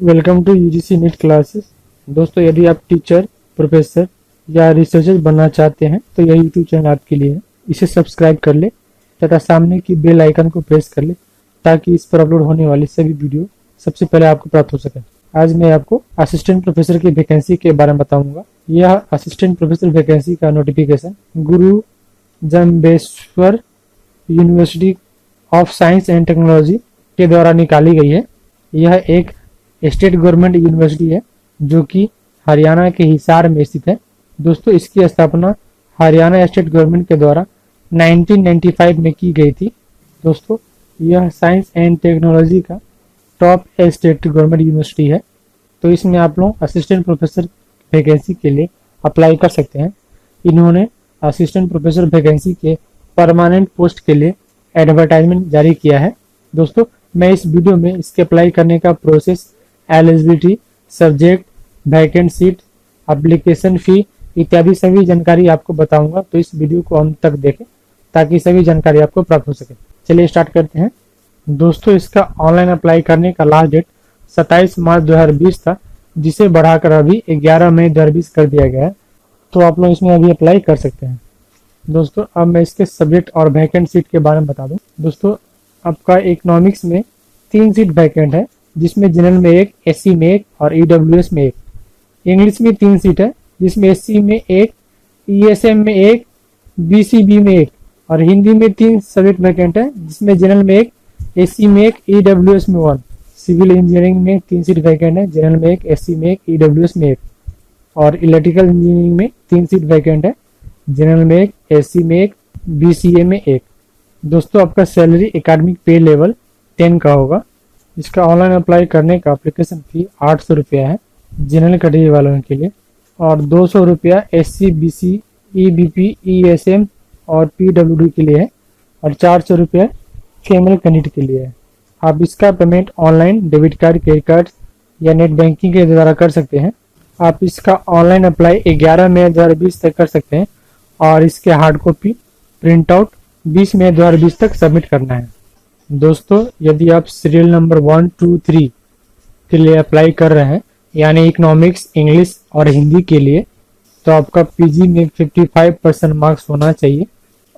Welcome to UGC NET classes. दोस्तों, यदि आप टीचर, प्रोफेसर या रिसर्चर बनना चाहते हैं तो यह यूट्यूब चैनल आपके लिए है। इसे सब्सक्राइब कर ले तथा सामने की बेल आइकन को प्रेस कर ले ताकि इस पर अपलोड होने वाली सभी वीडियो सबसे पहले आपको प्राप्त हो सके। आज मैं आपको असिस्टेंट प्रोफेसर की वैकेंसी के बारे में बताऊंगा। यह असिस्टेंट प्रोफेसर वैकेंसी का notification Guru Jambheshwar university of science and technology के द्वारा निकाली गई है। यह एक स्टेट गवर्नमेंट यूनिवर्सिटी है जो कि हरियाणा के हिसार में स्थित है। दोस्तों, इसकी स्थापना हरियाणा स्टेट गवर्नमेंट के द्वारा 1995 में की गई थी। दोस्तों, यह साइंस एंड टेक्नोलॉजी का टॉप स्टेट गवर्नमेंट यूनिवर्सिटी है। तो इसमें आप लोग असिस्टेंट प्रोफेसर वैकेंसी के लिए अप्लाई कर सकते हैं। इन्होंने असिस्टेंट प्रोफेसर वैकेंसी के परमानेंट पोस्ट के लिए एडवर्टाइजमेंट जारी किया है। दोस्तों, मैं इस वीडियो में इसके अप्लाई करने का process, eligibility, subject, vacant seat, application fee इत्यादि सभी जानकारी आपको बताऊंगा। तो इस वीडियो को अंत तक देखें ताकि सभी जानकारी आपको प्राप्त हो सके। चलिए स्टार्ट करते हैं। दोस्तों, इसका ऑनलाइन अप्लाई करने का लास्ट डेट 27 मार्च 2020 था, जिसे बढ़ाकर अभी 11 मई 2020 कर दिया गया है। तो आप लोग इसमें अभी अप्लाई कर सकते हैं। दोस्तों, अब मैं इसके सब्जेक्ट और वैकेंट सीट के बारे में बता दूं। दोस्तों, आपका इकोनॉमिक्स में 3 सीट वैकेंट है, जिसमें जनरल में 1, एससी में 1 और ईडब्ल्यूएस में 1। इंग्लिश में 3 सीट है, जिसमें एससी में 1, ईएसएम में 1, बीसीबी में 1 और हिंदी में 3 सब्जेक्ट वैकेंट है, जिसमें जनरल में 1, एससी में 1, ईडब्ल्यूएस में 1। सिविल इंजीनियरिंग में 3 सीट वैकेंट है, जनरल में 1, एससी में 1, ईडब्ल्यूएस में 1 और इलेक्ट्रिकल इंजीनियरिंग में 3 सीट वैकेंट है, जनरल में 1, एससी में 1, बीसीए में 1। दोस्तों, आपका सैलरी एकेडमिक पे लेवल 10 का होगा। इसका ऑनलाइन अप्लाई करने का एप्लीकेशन फी 800 रुपया है जनरल कैटेगरी वालों के लिए और 200 रुपया एससी, बीसी, ईबीपी, ईएसएम और पीडब्ल्यूडी के लिए है और 400 रुपया फीमेल कैंडिडेट के लिए है। आप इसका payment online debit card, credit card या नेट बैंकिंग के द्वारा कर सकते हैं। आप इसका ऑनलाइन अप्लाई 11 मई 2020 तक कर सकते हैं और इसके हार्ड कॉपी प्रिंट आउट 20 मई 2020 तक सबमिट करना है। दोस्तों, यदि आप सीरियल नंबर 1, 2, 3 के लिए अप्लाई कर रहे हैं, यानी इकोनॉमिक्स, इंग्लिश और हिंदी के लिए, तो आपका पीजी में 55% मार्क्स होना चाहिए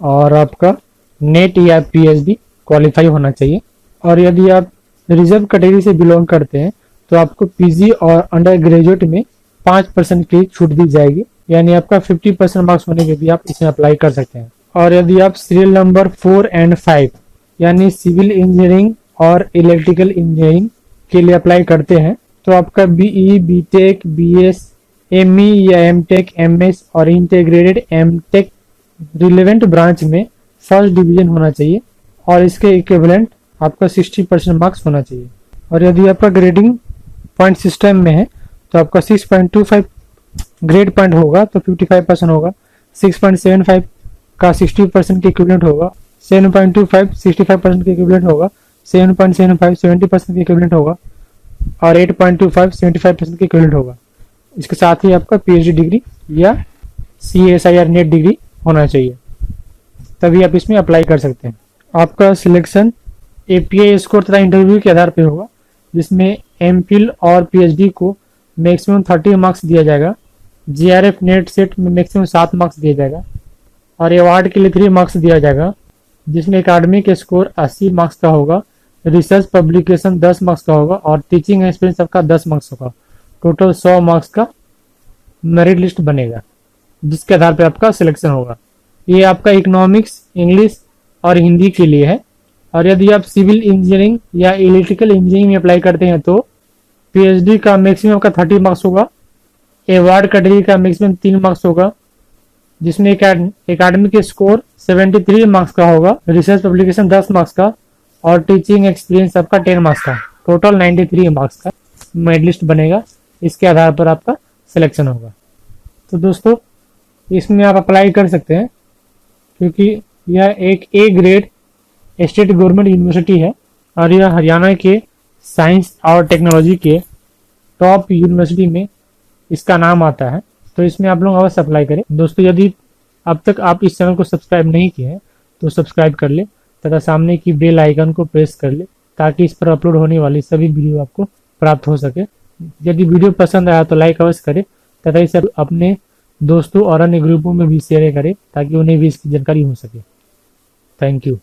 और आपका नेट या पीएचडी क्वालिफाई होना चाहिए। और यदि आप रिजर्व कैटेगरी से बिलोंग करते हैं तो आपको पीजी और अंडर ग्रेजुएट में 5% की छूट दी जाएगी, यानी आपका 50% मार्क्स होने के भी आप इसमें अप्लाई कर सकते हैं। और यदि आप सीरियल नंबर 4 और 5 यानी सिविल इंजीनियरिंग और इलेक्ट्रिकल इंजीनियरिंग के लिए अप्लाई करते हैं तो आपका बीई, बीटेक, बीएस, एमई या एमटेक, एमएस और इंटीग्रेटेड एमटेक रिलेवेंट ब्रांच में फर्स्ट डिवीजन होना चाहिए और इसके इक्विवेलेंट आपका 60% मार्क्स होना चाहिए। और यदि आपका ग्रेडिंग पॉइंट सिस्टम में है तो आपका 6.25 ग्रेड पॉइंट होगा तो 55% होगा, 6.75 का 60% के इक्विवेलेंट होगा, 7.25 65% के इक्विवेलेंट होगा, 7.75 70% के इक्विवेलेंट होगा और 8.25 75% के इक्विवेलेंट होगा। इसके साथ ही आपका पीएचडी डिग्री या सीएसआईआर नेट डिग्री होना चाहिए, तभी आप इसमें अप्लाई कर सकते हैं। आपका सिलेक्शन एपीआई स्कोर तथा इंटरव्यू के आधार पर होगा, जिसमें एमफिल और पीएचडी को मैक्सिमम 30 मार्क्स दिया जाएगा, जीआरएफ नेट सेट में मैक्सिमम 7 मार्क्स दिया जाएगा और अवार्ड के लिए 3 मार्क्स दिया जाएगा, जिसमें एकेडमिक स्कोर 80 मार्क्स का होगा, रिसर्च पब्लिकेशन 10 मार्क्स का होगा और टीचिंग एक्सपीरियंस सबका 10 मार्क्स होगा। टोटल 100 मार्क्स का मेरिट लिस्ट बनेगा, जिसके आधार पर आपका सिलेक्शन होगा। ये आपका इकोनॉमिक्स, इंग्लिश और हिंदी के लिए है। और यदि आप सिविल इंजीनियरिंग या इलेक्ट्रिकल इंजीनियरिंग में अप्लाई करते हैं तो पीएचडी का मैक्सिमम का 30 मार्क्स होगा, अवार्ड कैटेगरी का मैक्सिमम 3 मार्क्स होगा, जिसमें एकेडमिक स्कोर 73 मार्क्स का होगा, रिसर्च पब्लिकेशन 10 मार्क्स का और टीचिंग एक्सपीरियंस आपका 10 मार्क्स का, टोटल 93 मार्क्स का मेरिट लिस्ट बनेगा। इसके आधार पर आपका सिलेक्शन होगा। तो दोस्तों, इसमें आप अप्लाई कर सकते हैं क्योंकि यह एक A grade state government university है और यह हरियाणा के साइंस और टेक्नोलॉजी के टॉप यूनिवर्सिटी में इसका नाम आता है। तो इसमें आप लोग अवश्य अप्लाई करें। दोस्तों, यदि अब तक आप इस चैनल को सब्सक्राइब नहीं किए हैं तो सब्सक्राइब कर ले तथा सामने की बेल आइकन को प्रेस कर ले ताकि इस पर अपलोड होने वाली सभी वीडियो आपको प्राप्त हो सके। यदि वीडियो पसंद आया तो लाइक अवश्य करें तथा इसे अपने दोस्तों और अन्य ग्रुपों में भी शेयर करें ताकि उन्हें भी इसकी जानकारी हो सके। Thank you.